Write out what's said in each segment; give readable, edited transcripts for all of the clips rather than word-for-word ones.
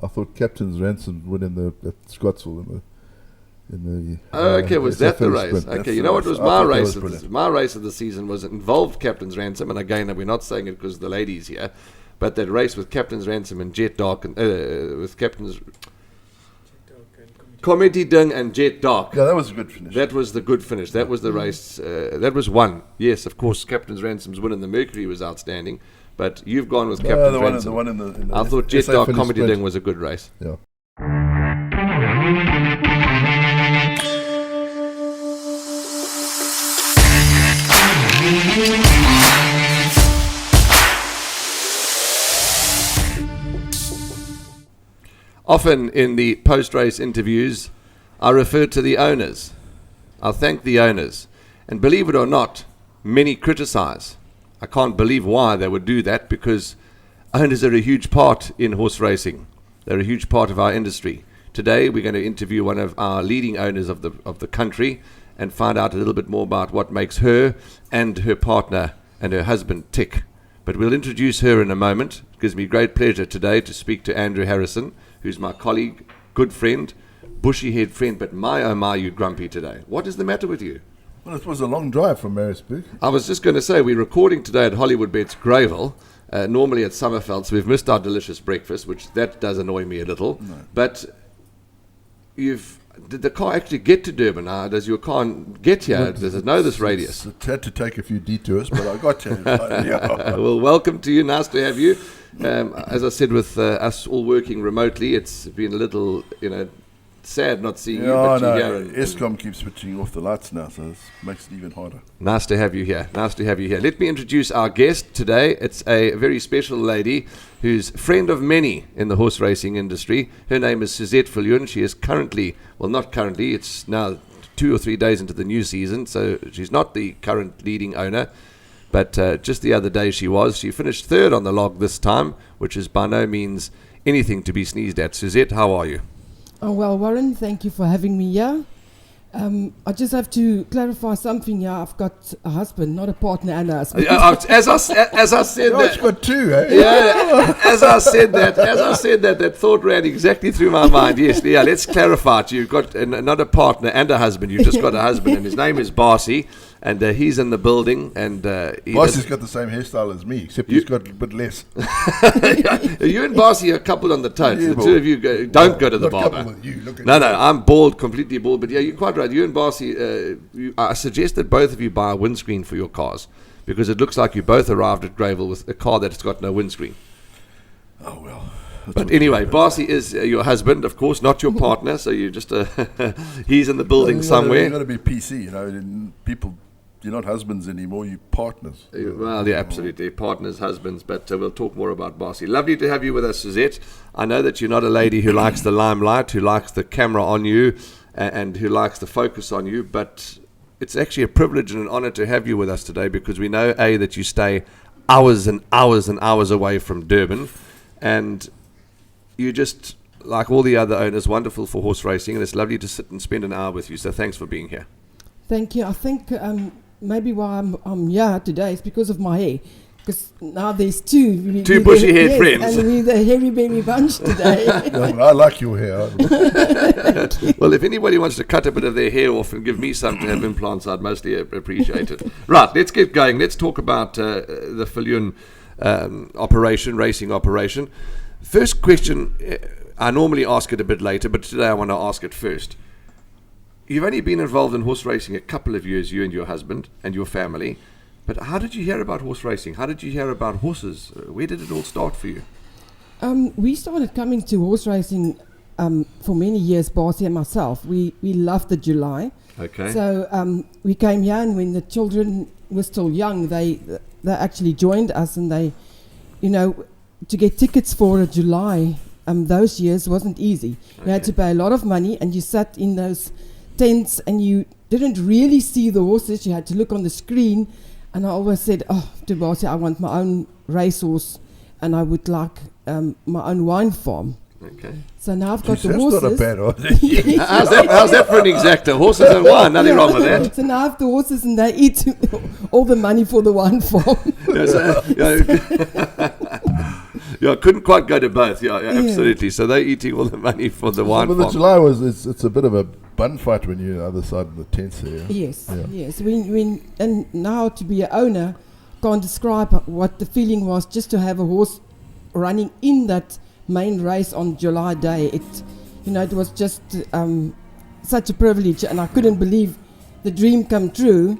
I thought Captain's Ransom win at Scottsville in the. Okay, was that the race? Sprint. Okay, you know what was my race? My race of the season was involved Captain's Ransom, and again, we're not saying it because the ladies here, but that race with Captain's Ransom and Jet Dark, and with Captain's Comedy Dung and Jet Dark. Yeah, that was a good finish. That was the good finish. That was the race. That was one. Yes, of course, Captain's Ransom's win in the Mercury was outstanding. But you've gone with Captain's Ransom. The one in the I thought Jet Dark Comedy Ding was a good race. Yeah. Often in the post-race interviews, I refer to the owners. I thank the owners. And believe it or not, many criticize. I can't believe why they would do that, because owners are a huge part in horse racing. They're a huge part of our industry. Today we're going to interview one of our leading owners of the country and find out a little bit more about what makes her and her partner and her husband tick. But we'll introduce her in a moment. It gives me great pleasure today to speak to Andrew Harrison, who's my colleague, good friend, bushy-haired friend, but my oh my, you grumpy today. What is the matter with you? Well, it was a long drive from Maritzburg. I was just going to say, we're recording today at Hollywood Bets Gravel, normally at Summerfeld, so we've missed our delicious breakfast, which that does annoy me a little. No. But did the car actually get to Durban? Does your car get here? Does it know this radius? It had to take a few detours, but I got to. Well, welcome to you. Nice to have you. As I said, with us all working remotely, it's been a little, sad not seeing you. But you're here. Eskom keeps switching off the lights now, so it makes it even harder. Nice to have you here. Let me introduce our guest today. It's a very special lady who's friend of many in the horse racing industry. Her name is Suzette Viljoen. She is it's now 2 or 3 days into the new season, so she's not the current leading owner. But just the other day she finished third on the log this time, which is by no means anything to be sneezed at. Suzette, how are you? Oh, well, Warren, thank you for having me here. I just have to clarify something here. I've got a husband, not a partner and a husband. As I said that. I've got two, eh? Yeah, as I said that thought ran exactly through my mind. Yes, yeah, let's clarify it. You've got not a partner and a husband. You've just got a husband, and his name is Basie. And he's in the building, and Bossy's got the same hairstyle as me, except he's got a bit less. You and Bossy are a couple on the totes. Yeah, the two of you don't go to the barber. No, I'm bald, completely bald. But yeah, you're quite right. You and Bossy, I suggest that both of you buy a windscreen for your cars, because it looks like you both arrived at Gravel with a car that's got no windscreen. Oh well. But anyway, Bossy is your husband, of course, not your partner. So you just he's in the building somewhere. You've got to be PC, people. You're not husbands anymore, you're partners. Well, yeah, absolutely. Partners, husbands, but we'll talk more about Bossy. Lovely to have you with us, Suzette. I know that you're not a lady who likes the limelight, who likes the camera on you, and who likes the focus on you, but it's actually a privilege and an honor to have you with us today, because we know, A, that you stay hours and hours and hours away from Durban, and you just, like all the other owners, wonderful for horse racing, and it's lovely to sit and spend an hour with you, so thanks for being here. Thank you. I think maybe why I'm here today is because of my hair. Because now there's two bushy-haired friends. And we're the hairy baby bunch today. I like your hair. Well, if anybody wants to cut a bit of their hair off and give me some to have implants, I'd mostly appreciate it. Right, let's get going. Let's talk about the Viljoen racing operation. First question, I normally ask it a bit later, but today I want to ask it first. You've only been involved in horse racing a couple of years, you and your husband and your family. But how did you hear about horse racing? How did you hear about horses? Where did it all start for you? We started coming to horse racing for many years, Bossy and myself. We loved the July. Okay. So we came here, and when the children were still young, they actually joined us, and they, to get tickets for a July those years wasn't easy. Okay. You had to pay a lot of money, and you sat in those tents, and you didn't really see the horses. You had to look on the screen, and I always said, to Bossy, I want my own racehorse, and I would like my own wine farm. Okay. So now I've got the horses. That's not a bad idea. How's that for an exactor? Horses and wine, nothing wrong with that. So now I have the horses, and they eat all the money for the wine farm. Yeah, couldn't quite go to both. Yeah, Yeah. absolutely. So they're eating all the money for the wine But the farm. July it's a bit of a bun fight when you're on the other side of the tents there. Yes, Yeah. yes. And now to be an owner, can't describe what the feeling was just to have a horse running in that main race on July day. It was just such a privilege, and I couldn't believe the dream come true.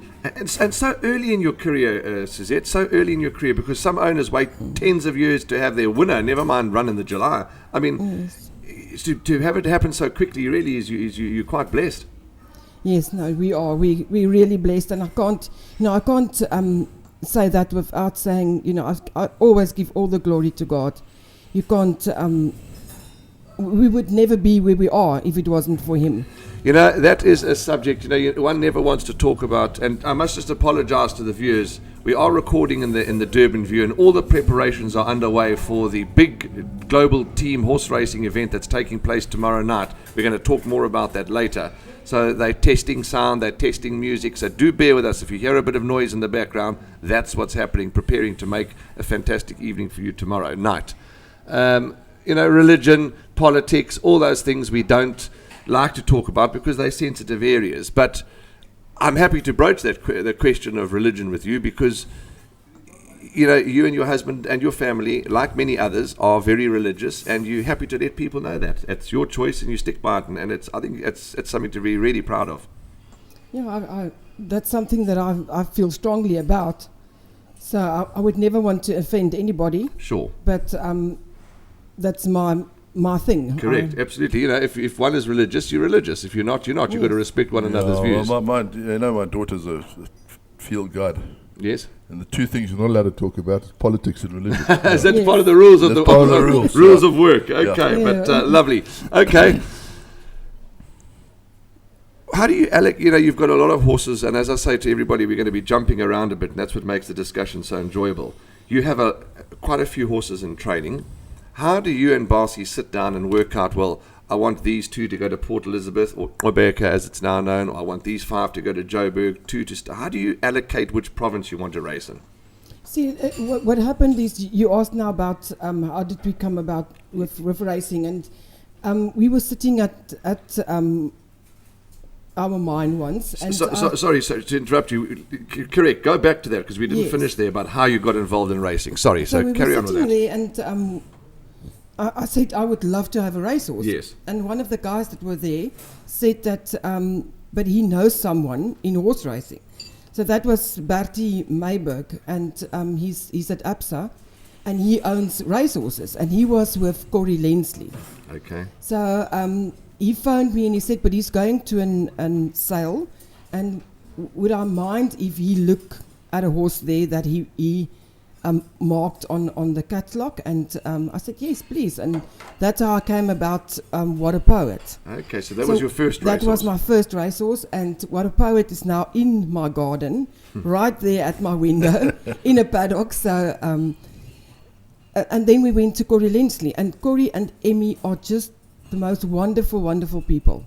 And so early in your career, Suzette, so early in your career, because some owners wait tens of years to have their winner, never mind run in the July. I mean, to have it happen so quickly really is you're quite blessed. Yes, no, we are. We're really blessed, and I can't say that without saying, I always give all the glory to God. You can't, we would never be where we are if it wasn't for Him. That is a subject, one never wants to talk about, and I must just apologize to the viewers. We are recording in the Durban View, and all the preparations are underway for the big global team horse racing event that's taking place tomorrow night. We're going to talk more about that later. So they're testing sound, they're testing music, so do bear with us. If you hear a bit of noise in the background, that's what's happening, preparing to make a fantastic evening for you tomorrow night. Religion, politics, all those things we don't like to talk about because they're sensitive areas. But I'm happy to broach the question of religion with you because, you and your husband and your family, like many others, are very religious, and you're happy to let people know that. It's your choice and you stick by it, and I think it's something to be really proud of. Yeah, that's something that I feel strongly about. So I would never want to offend anybody. Sure. But that's my thing. Correct, absolutely. If one is religious, you're religious. If you're not, you're not. You've got to respect one another's views. Well, my daughter's a field guide. Yes. And the two things you're not allowed to talk about is politics and religion. Is that part of the rules of That's part of the rules, rules yeah. of work? Okay, Yeah. but lovely. Okay. How do you, Alec, you've got a lot of horses, and as I say to everybody, we're going to be jumping around a bit, and that's what makes the discussion so enjoyable. You have quite a few horses in training. How do you and Bossy sit down and work out, well, I want these two to go to Port Elizabeth, or Rebecca as it's now known, or I want these 5 to go to Joburg, 2 to... How do you allocate which province you want to race in? See, what happened is you asked now about how did we come about with racing, and we were sitting at our mine once. And sorry to interrupt you. Correct. Go back to that because we didn't finish there about how you got involved in racing. Sorry. So we carry were on with sitting that. there, and I said I would love to have a racehorse. Yes. And one of the guys that were there said that, but he knows someone in horse racing. So that was Bertie Mayberg, and he's at APSA, and he owns racehorses, and he was with Corrie Lensley. Okay. So he phoned me and he said, but he's going to an sale, and would I mind if he look at a horse there that he marked on the catalogue? And I said, yes, please. And that's how I came about What a Poet. Okay, so that was your first racehorse. That was my first racehorse, and What a Poet is now in my garden, right there at my window, in a paddock. So, and then we went to Corrie Lensley, and Corrie and Emmy are just the most wonderful, wonderful people.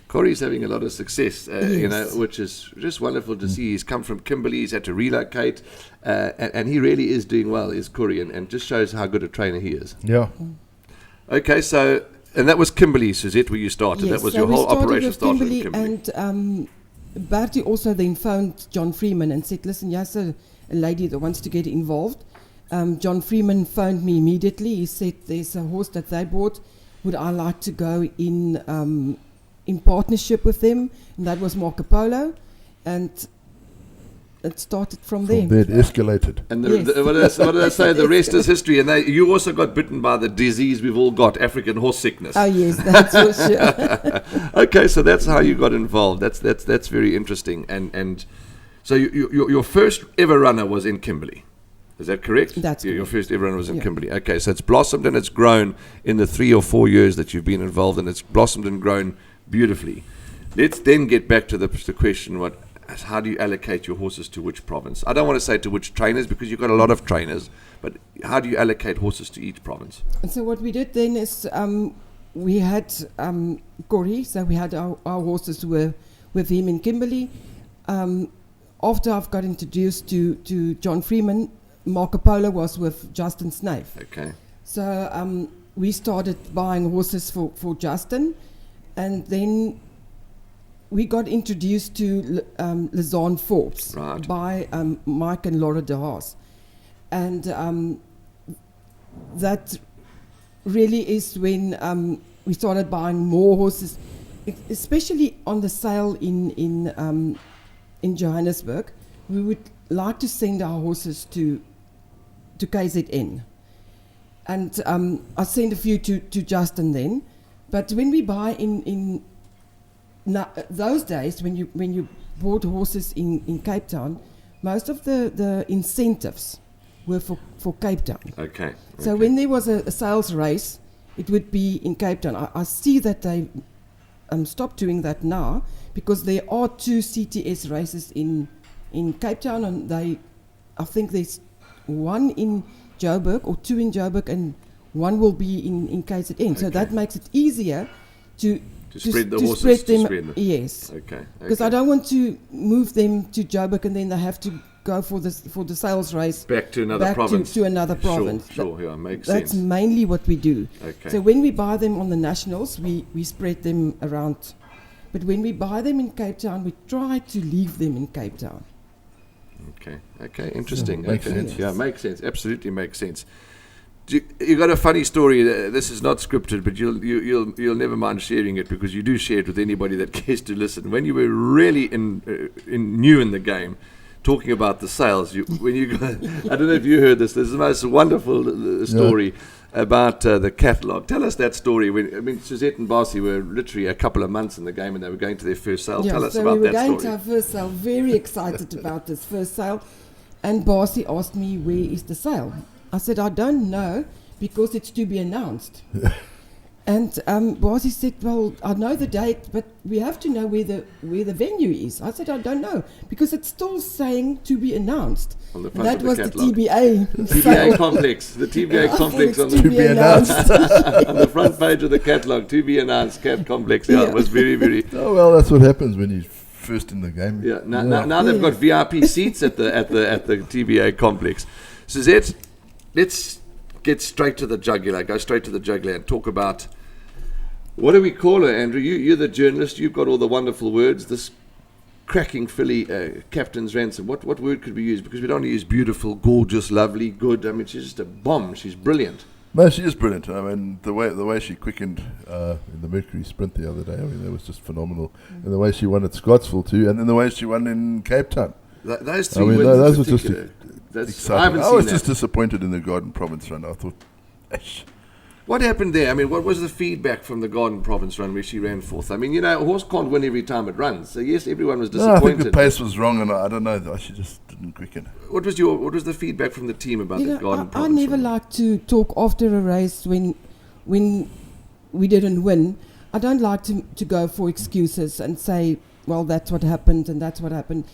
Corrie's having a lot of success, Yes. which is just wonderful to see. He's come from Kimberley, he's had to relocate, and he really is doing well, is Corrie, and just shows how good a trainer he is. Yeah. Okay, so, and that was Kimberley, Suzette, where you started. Yes, That was so your we whole started operation with started Kimberley, in Kimberley. and Bertie also then phoned John Freeman and said, listen, yes, a lady that wants to get involved. John Freeman phoned me immediately. He said, there's a horse that they bought. Would I like to go in partnership with them? And that was Marco Polo. And it started from there. From there it escalated. And Yes. what did I say? The rest is history. And you also got bitten by the disease we've all got, African horse sickness. Oh, yes, that's for sure. Okay, so that's how you got involved. That's very interesting. And so your first ever runner was in Kimberley. Is that correct? That's Your correct. first ever runner was in Yeah. Kimberley. Okay, so it's blossomed and it's grown in the 3 or 4 years that you've been involved, and it's blossomed and grown beautifully. Let's then get back to the question: how do you allocate your horses to which province? I don't want to say to which trainers because you've got a lot of trainers, but how do you allocate horses to each province? And so what we did then is we had Corrie, so we had our horses were with him in Kimberley. After I've got introduced to John Freeman, Marco Polo was with Justin Snaith. Okay. So we started buying horses for Justin, and then we got introduced to Lizanne Forbes Right. by Mike and Laura de Haas. And that really is when we started buying more horses, especially on the sale in Johannesburg. We would like to send our horses to KZN. And I sent a few to Justin then. But when we buy in those days, when you bought horses in Cape Town, most of the incentives were for Cape Town. Okay. So when there was a sales race, it would be in Cape Town. I see that they stopped doing that now, because there are 2 CTS races in Cape Town, and I think there's 1 in Joburg or 2 in Joburg, and 1 will be in KZN. So that makes it easier to spread the to horses. spread them. To spread them. Yes. Okay. Because I don't want to move them to Joburg and then they have to go for the sales race Back to another province. to another province. Sure, yeah, makes That's sense. mainly what we do. Okay. So when we buy them on the nationals, we spread them around. But when we buy them in Cape Town, we try to leave them in Cape Town. Okay, interesting. Makes Okay. sense. Yeah, makes sense. Absolutely makes sense. You got a funny story. This is not scripted, but you'll never mind sharing it, because you do share it with anybody that cares to listen. When you were really new in the game, talking about the sales, when you got, I don't know if you heard this. This is the most wonderful story about the catalogue. Tell us that story. Suzette and Bossy were literally a couple of months in the game, and they were going to their first sale. Tell us about that story. we were going to our first sale. Very excited about this first sale, and Bossy asked me, "Where is the sale?" I said, "I don't know, because it's to be announced." And Basie said, "Well, I know the date, but we have to know where the venue is." I said, "I don't know, because it's still saying to be announced." On the And front that of the was catalogue. the TBA. TBA complex. The TBA complex on to be announced. on the front page of the catalogue. To be announced cat complex. Yeah, it was very, very. Oh well, that's what happens when you're first in the game. Yeah. Now they've got VIP seats at the TBA complex. Suzette, let's get straight to the jugular. Go straight to the jugular and talk about, what do we call her, Andrew? You're the journalist. You've got all the wonderful words. This cracking filly, Captain's Ransom. What word could we use? Because we don't use beautiful, gorgeous, lovely, good. I mean, she's just a bomb. She's brilliant. No, she is brilliant. I mean, the way she quickened in the Mercury Sprint the other day, I mean, that was just phenomenal. And the way she won at Scottsville too, and then the way she won in Cape Town. Those 3 I mean, wins those in were just particular, I exciting. haven't I seen was that. just disappointed in the Garden Province run. I thought, Ash. What happened there? I mean, what was the feedback from the Garden Province run where she ran fourth? I mean, a horse can't win every time it runs. So yes, everyone was No, I think disappointed. the pace was wrong, and I don't know. She just didn't quicken. What was the feedback from the team about the Garden I Province never run? like to talk after a race when we didn't win. I don't like to go for excuses and say, well, that's what happened and that's what happened.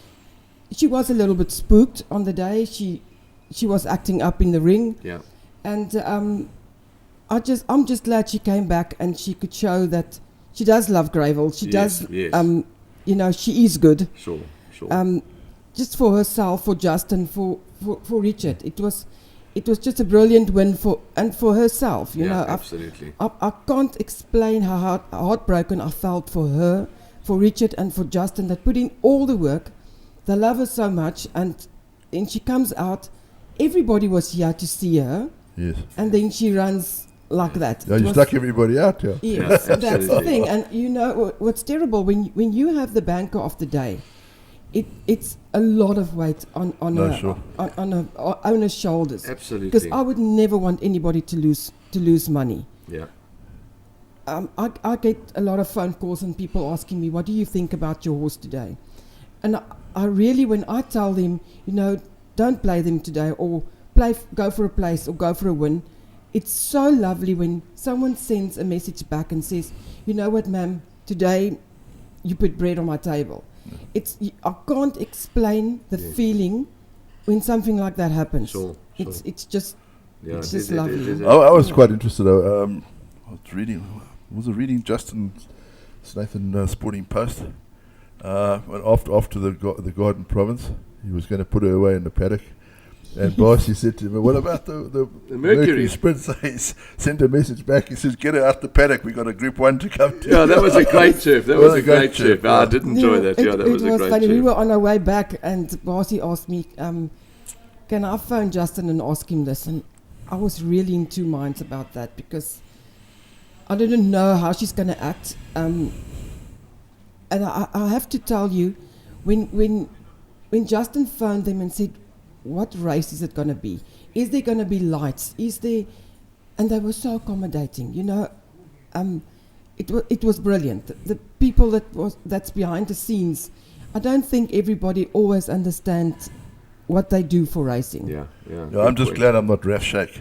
She was a little bit spooked on the day. She was acting up in the ring. Yeah. And I'm just glad she came back and she could show that she does love Gravel. She Yes, does, yes. She is good. Sure. Just for herself, for Justin, for Richard. It was just a brilliant win for herself. You know, absolutely. I can't explain how heartbroken I felt for her, for Richard, and for Justin, that put in all the work. They love her so much, and then she comes out. Everybody was here to see her, Yes. and then she runs like that. Yeah, It you was- stuck everybody out, yeah. Yes, Yeah, that's the absolutely. thing. And you know what's terrible when you have the banker of the day, it's a lot of weight on a owner's shoulders. Absolutely. Because I would never want anybody to lose money. Yeah. I get a lot of phone calls and people asking me, "What do you think about your horse today?" And I really, when I tell them, don't play them today, or go for a place or go for a win, it's so lovely when someone sends a message back and says, "You know what, ma'am, today you put bread on my table." I can't explain the feeling when something like that happens. Sure. It's just Yeah, It's it just is- it lovely. is- it is- I was quite interested. I was reading Justin Snathan Sporting Post. After the Garden Province, he was going to put her away in the paddock, And Bossy said to him, "What about the Mercury Sprint?" So he sent a message back. He says, "Get her out the paddock. We got a Group 1 to come to." Yeah, that was a great chirp. That was a great chirp. Yeah. I did enjoy that. Yeah, that was a great funny. chirp. We were on our way back, and Bossy asked me, "Can I phone Justin and ask him this?" And I was really in two minds about that because I didn't know how she's going to act. And I have to tell you, when Justin phoned them and said, "What race is it going to be? Is there going to be lights? Is there?" And they were so accommodating. It was brilliant. The people that's behind the scenes, I don't think everybody always understands what they do for racing. Yeah. I'm just glad I'm not Raf Shake.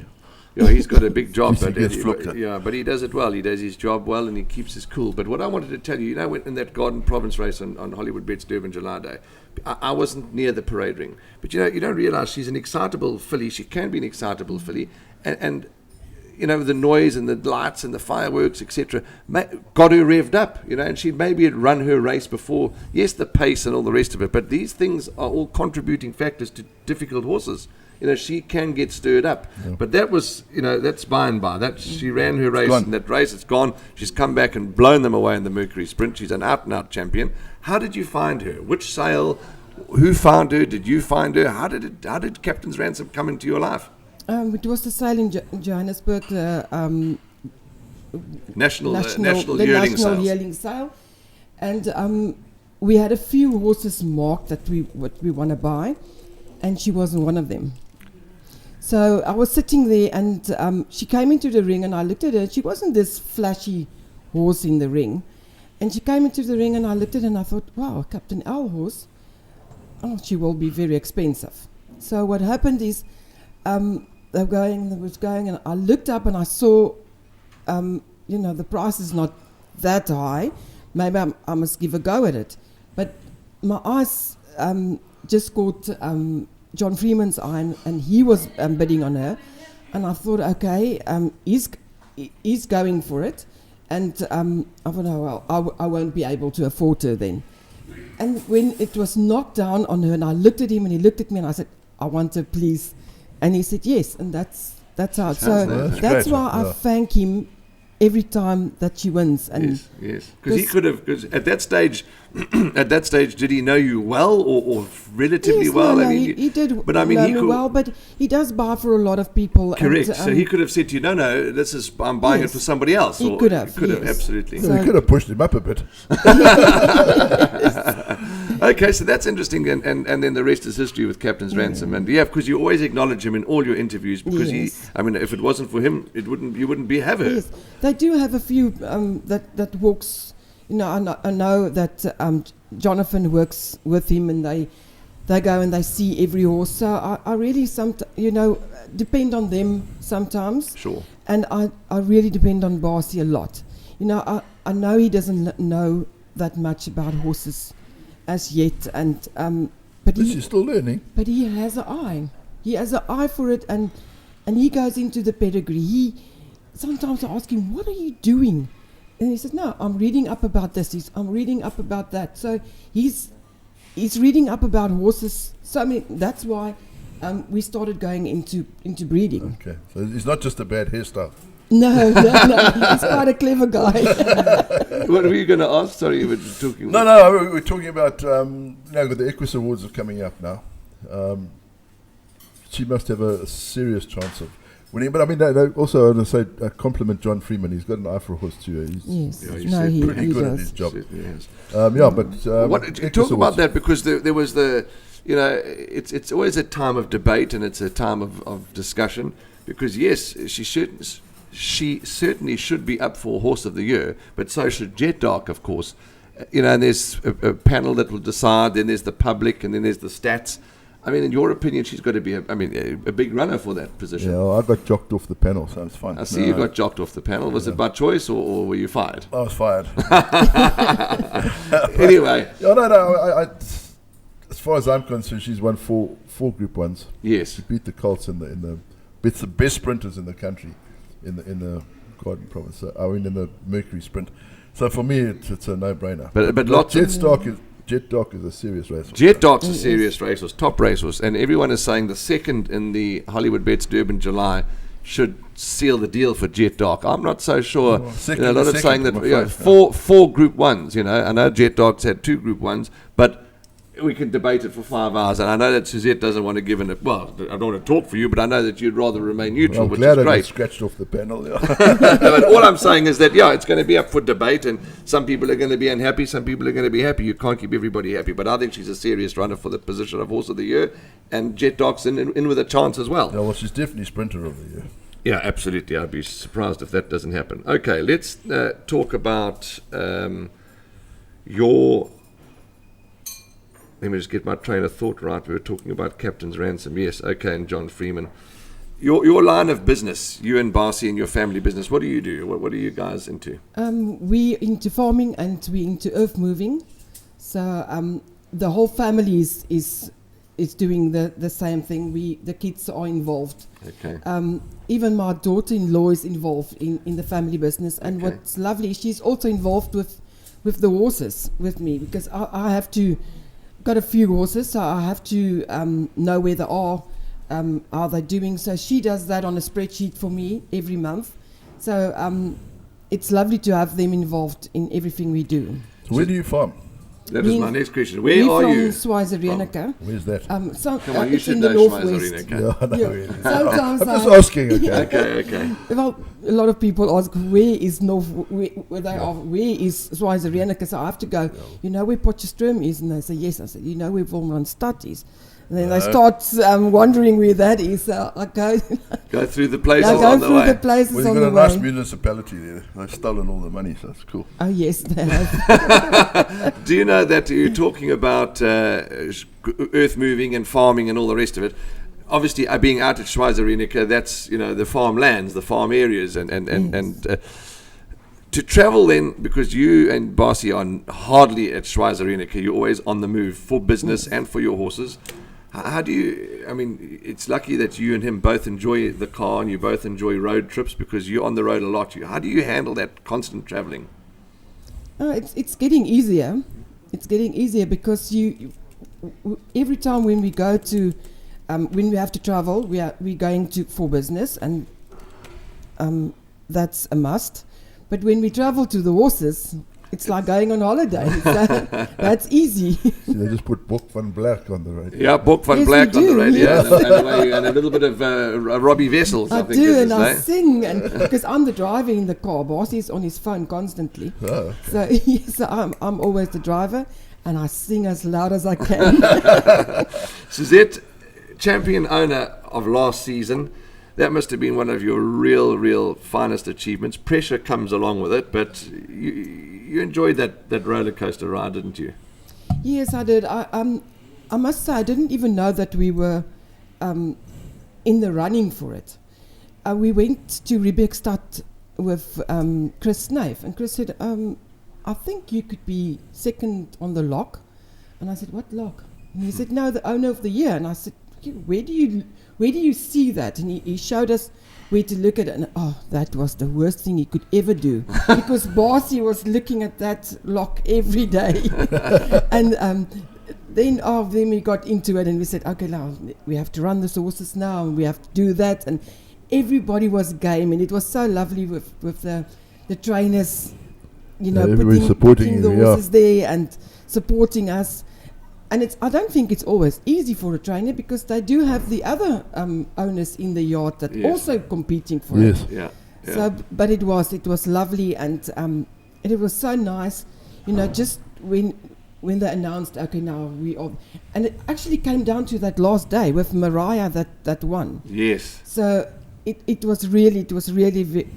Yeah, he's got a big job, He gets flooked. but he does it well. He does his job well, and he keeps his cool. But what I wanted to tell you, in that Garden Province race on Hollywood Bets Durban July Day, I wasn't near the parade ring. But you don't realise she's an excitable filly. She can be an excitable filly, and the noise and the lights and the fireworks, etc., got her revved up. And she maybe had run her race before. Yes, the pace and all the rest of it, but these things are all contributing factors to difficult horses. She can get stirred up. Yeah. But that was, that's by and by. She ran her race, and that race, it's gone. She's come back and blown them away in the Mercury Sprint. She's an out-and-out champion. How did you find her? Which sale? Who found her? Did you find her? How did Captain's Ransom come into your life? It was the sale in Johannesburg, National Yearling Sale. And we had a few horses marked that we want to buy, and she wasn't one of them. So I was sitting there, and she came into the ring, and I looked at her. She wasn't this flashy horse in the ring. And she came into the ring, and I looked at her, and I thought, wow, Captain L horse, she will be very expensive. So what happened is, they was going, and I looked up, and I saw, the price is not that high. Maybe I must give a go at it. But my eyes just caught John Freeman's eye, and he was bidding on her. And I thought, okay, he's going for it. And I thought, oh, well, I won't be able to afford her then. And when it was knocked down on her, and I looked at him, and he looked at me, and I said, I want her, please. And he said, yes, and that's how. So that's why I thank him every time that she wins. And yes. Because he could have, because at that stage, did he know you well or relatively well? No, he did. But I mean, he well, but he does buy for a lot of people. Correct. And, so he could have said to you, no, I'm buying it for somebody else. He could have. Absolutely. So he could have pushed him up a bit. Okay, so that's interesting, and then the rest is history with Captain's Ransom, and because you always acknowledge him in all your interviews because if it wasn't for him, you wouldn't have her. Yes, they do have a few that walks. I know that Jonathan works with him, and they go and they see every horse. So I really depend on them sometimes. Sure. And I really depend on Basie a lot. I know he doesn't know that much about horses as yet, and but he's still learning. But he has an eye. He has an eye for it, and he goes into the pedigree. Sometimes I ask him, "What are you doing?" And he says, "No, I'm reading up about this. I'm reading up about that." So he's reading up about horses. So that's why we started going into breeding. Okay, so it's not just a bad hairstyle. No, he's quite a clever guy. What were you going to ask? Sorry, you were talking. No, we're talking about the Equus Awards are coming up now. She must have a serious chance of winning. But I mean, also I want to say compliment John Freeman. He's got an eye for a horse too. He's pretty good at his job. Talk about that, because there was it's always a time of debate and it's a time of discussion, because yes, she certainly should be up for Horse of the Year, but so should Jet Dark, of course. And there's a panel that will decide, then there's the public, and then there's the stats. I mean, in your opinion, she's got to be a big runner for that position. Yeah, I got jocked off the panel, so it's fine. I see you got jocked off the panel. Was it by choice, or were you fired? I was fired. Anyway. I as far as I'm concerned, she's won four Group 1s. Yes. She beat the Colts it's the best sprinters in the country. In the Garden Province, in the Mercury Sprint. So for me, it's a no-brainer. But lots Jet Stark is Jet Dock is a serious racehorse. Jet Dock's a serious racehorse, top racehorse, and everyone is saying the second in the Hollywood Bets Durban July should seal the deal for Jet Dock. I'm not so sure. Second, a lot of second, saying that I'm afraid. four Group 1s, I know Jet Dock's had 2 Group 1s, but we can debate it for 5 hours, and I know that Suzette doesn't want to give it. Well, I don't want to talk for you, but I know that you'd rather remain neutral, I'm which glad is I got great. scratched off the panel. Yeah. But all I'm saying is that, it's going to be up for debate, and some people are going to be unhappy, some people are going to be happy. You can't keep everybody happy, but I think she's a serious runner for the position of Horse of the Year, and Jet Dock's in with a chance as well. Yeah, well, she's definitely Sprinter of the Year. Yeah, absolutely. I'd be surprised if that doesn't happen. Okay, let's talk about your... Let me just get my train of thought right. We were talking about Captain's Ransom. Yes, okay, and John Freeman. Your line of business, you and Basie and your family business, what do you do? What are you guys into? We into farming and we into earth moving. So the whole family is doing the same thing. The kids are involved. Okay. Even my daughter-in-law is involved in the family business. And Okay. what's lovely, she's also involved with the horses with me, because I have to... Got a few horses, so I have to know where they are, how they're doing. So she does that on a spreadsheet for me every month. So it's lovely to have them involved in everything we do. So where do you farm? That is my next question. Where are We're you? from Schweizer-Reneke. Where's that? Come on, you it's should in the know northwest. Schweizer-Reneke. Yeah, I know. Yeah. Really. Sometimes I'm just I- asking. Okay. Okay. Well, a lot of people ask where is Schweizer-Reneke, so I have to go. You know where Potchefstroom is, and they say yes. I said, you know where Wolmranstad is, and then they start wondering where that is. So I go. Go through the places I go on the through way. the places Well, on you've the got a nice way. municipality there. They've stolen all the money, so that's cool. Oh yes, they have. Do you know that you're talking about earth moving and farming and all the rest of it? Obviously, being out at Schweizer-Reneke, that's the farmlands, the farm areas, and to travel then, because you and Bossy are hardly at Schweizer-Reneke, you're always on the move for business and for your horses. How do you? I mean, it's lucky that you and him both enjoy the car and you both enjoy road trips because you're on the road a lot. How do you handle that constant traveling? It's getting easier. It's getting easier because every time when we go to when we have to travel, we're going to for business, and that's a must. But when we travel to the horses, it's like going on holiday. So that's easy. See, they just put Bok van Black on the radio. Yeah, Bok van Yes, Black we on the do, radio, yes. and a little bit of Robbie Vessels, I I think do, is his and I name. sing, and because I'm the driver in the car. Bossy's on his phone constantly. Oh, So yes, I'm always the driver, and I sing as loud as I can. Suzette, champion owner of last season, that must have been one of your real finest achievements. Pressure comes along with it, but you enjoyed that roller coaster ride, didn't you? Yes, I did. I must say, I didn't even know that we were in the running for it. We went to Rebekstad with Chris Snaith, and Chris said, I think you could be second on the lock. And I said, what lock? And he said, no, the owner of the year. And I said, where do you see that? And he showed us where to look at it, and that was the worst thing he could ever do, because Bossy was looking at that lock every day. And then we got into it, and we said, okay, now we have to run the horses now, and we have to do that, and everybody was game, and it was so lovely with the trainers, everybody supporting putting the you, yeah. horses there and supporting us. And I don't think it's always easy for a trainer, because they do have the other owners in the yard that Yes. also competing for Yes. it. Yeah. So, but it was lovely, and it was so nice, just when they announced, okay, now we are, and it actually came down to that last day with Mariah that won. Yes. So it was really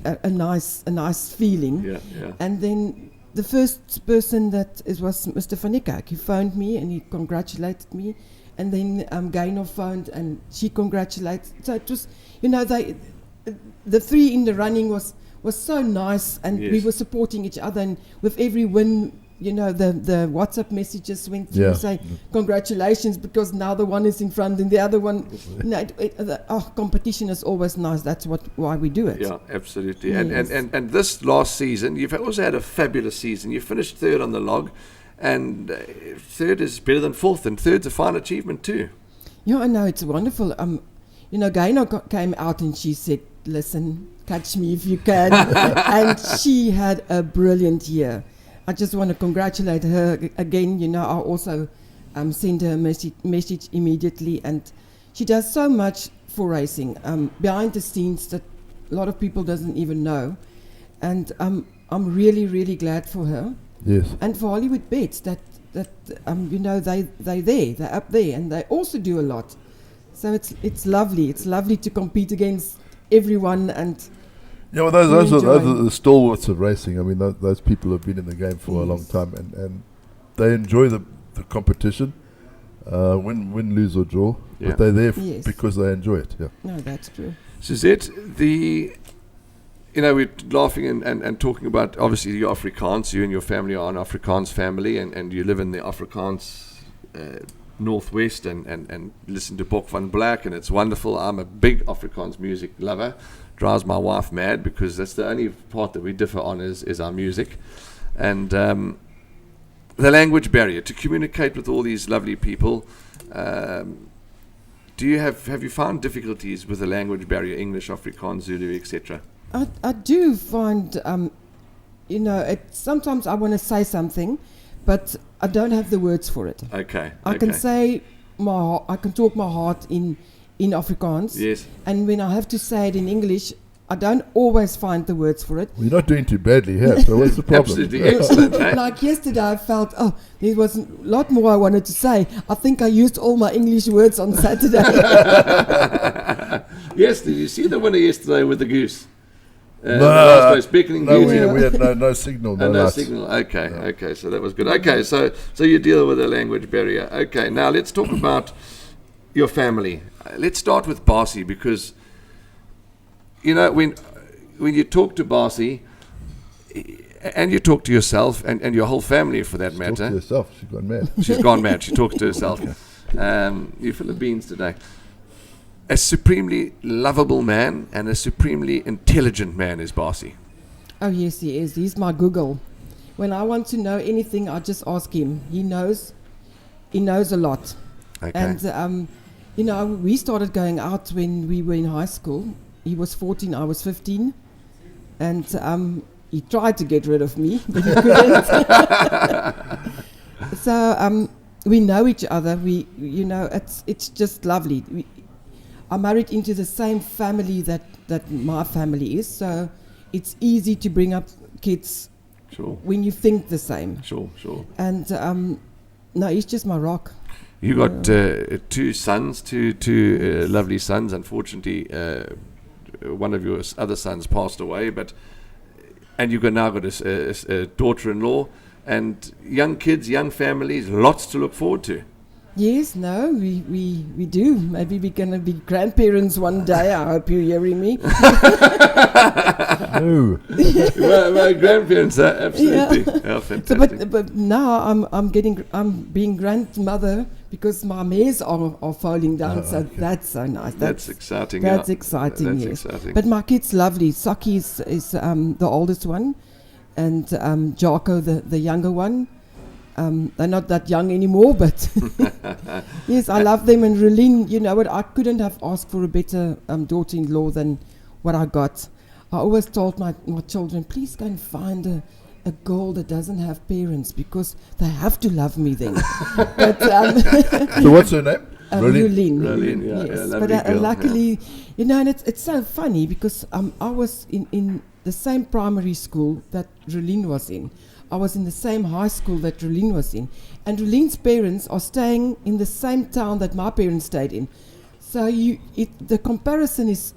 a nice feeling. Yeah. Yeah. And then the first person was Mr. Van Niekerk. He phoned me and he congratulated me, and then Gaynor phoned and she congratulated. So it was, the three in the running was so nice, and we Yes. were supporting each other. And with every win, the WhatsApp messages went through, Yeah. say congratulations, because now the one is in front and the other one. Competition is always nice. That's why we do it. Yeah, absolutely. Yes. And this last season, you've also had a fabulous season. You finished third on the log, and third is better than fourth, and third's a fine achievement too. Yeah, I know, it's wonderful. Gaynor came out and she said, listen, catch me if you can. And she had a brilliant year. I just want to congratulate her again. I also sent her a message immediately, and she does so much for racing behind the scenes that a lot of people doesn't even know. And I'm really, really glad for her. Yes. And for Hollywood Bets that they're up there, and they also do a lot. So it's lovely. It's lovely to compete against everyone, and yeah, well, those are the stalwarts of racing. I mean, those people have been in the game for a long time, and they enjoy the competition, win, lose or draw. Yeah. But they're there because they enjoy it. Yeah. No, that's true. Suzette, we're laughing and talking about, obviously, you're Afrikaans. You and your family are an Afrikaans family, and you live in the Afrikaans Northwest and listen to Bok van Black, and it's wonderful. I'm a big Afrikaans music lover. Drives my wife mad because that's the only part that we differ on is our music. And the language barrier, to communicate with all these lovely people. Have you found difficulties with the language barrier, English, Afrikaans, Zulu, etc.? I do find, sometimes I want to say something, but I don't have the words for it. Okay. I can say I can talk my heart in Afrikaans. Yes. And when I have to say it in English, I don't always find the words for it. Well, you're not doing too badly here, so what's the problem? Absolutely excellent. Like yesterday, I felt, there was a lot more I wanted to say. I think I used all my English words on Saturday. Yes, did you see the winner yesterday with the goose? No, the last race, beckoning goose. we had no signal. No signal. Okay, so that was good. Okay, so you deal with the language barrier. Okay, now let's talk about your family. Let's start with Bossy, because when you talk to Bossy, and you talk to yourself and your whole family for that matter. Talk to herself. She's gone mad. She's gone mad. She talks to herself. You're full of beans today. A supremely lovable man and a supremely intelligent man is Bossy. Oh, yes, he is. He's my Google. When I want to know anything, I just ask him. He knows a lot. Okay. And, we started going out when we were in high school. He was 14, I was 15. And he tried to get rid of me, but he couldn't. So we know each other. It's just lovely. I'm married into the same family that my family is, so it's easy to bring up kids when you think the same. Sure. And no, he's just my rock. You got two sons, two lovely sons. Unfortunately, one of your other sons passed away, and you've now got a daughter-in-law and young kids, young families, lots to look forward to. Yes, no, we do. Maybe we're going to be grandparents one day. I hope you're hearing me. No. my grandparents, absolutely. Yeah. Oh, fantastic. So, but now I'm being grandmother because my mares are falling down. So okay. that's so nice. That's exciting. That's exciting. That's yes. exciting. But my kid's lovely. Saki is the oldest one, and Jocko the younger one. They're not that young anymore, but yes, I love them. And Relene, you know what? I couldn't have asked for a better daughter-in-law than what I got. I always told my children, please go and find a girl that doesn't have parents because they have to love me then. But, so what's her name? Relene. Yes. But luckily, and it's so funny because I was in the same primary school that Relene was in. I was in the same high school that Relene was in. And Relene's parents are staying in the same town that my parents stayed in. So the comparison is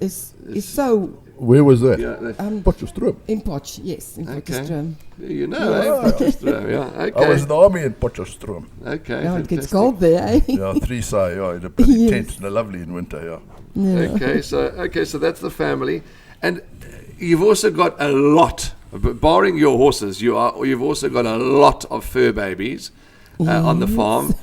so... Where was that? Potchefstroom. In Potch, yes, in Potchefstroom. You know, Potchefstroom, yeah. Okay. I was in the army in Potchefstroom. Okay. Yeah, it gets cold there, eh? Yeah, 3 side, in a bloody tent, and lovely in winter, yeah. Okay, so that's the family. And you've also got a lot, barring your horses, you've also got a lot of fur babies on the farm.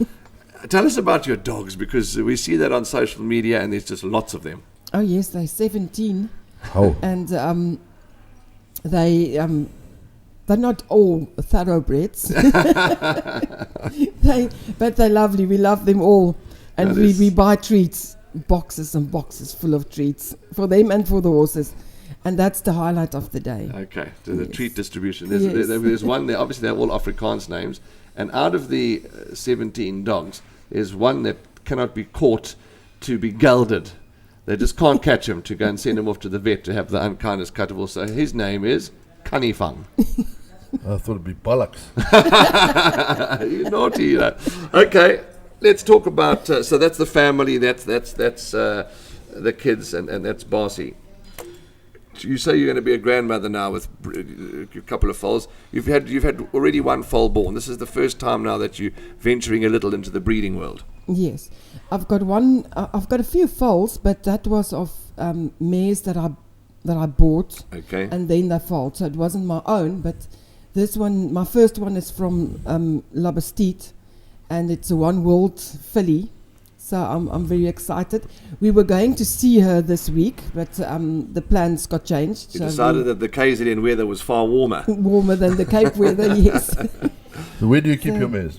Tell us about your dogs, because we see that on social media and there's just lots of them. Oh yes, they're 17. Oh. And they they're not all thoroughbreds. But they're lovely. We love them all. And we buy treats, boxes and boxes full of treats for them and for the horses. And that's the highlight of the day. Okay, so the treat distribution. There's one there. Obviously, they're all Afrikaans names. And out of the 17 dogs, there's one that cannot be caught to be gelded. They just can't catch him to go and send him off to the vet to have the unkindness cuttable. So his name is Kanifang. I thought it'd be bollocks. You're naughty, you know. Okay, let's talk about. So that's the family. That's the kids, and that's Bossy. You say you're going to be a grandmother now with a couple of foals. You've had already one foal born. This is the first time now that you're venturing a little into the breeding world. Yes, I've got one. I've got a few foals, but that was of mares that I bought. Okay. And then they foaled, so it wasn't my own. But this one, my first one, is from Labastide, and it's a one-world filly. So I'm very excited. We were going to see her this week, but the plans got changed. You decided that the KZN weather was far warmer. Warmer than the Cape weather, yes. So where do you keep your mares?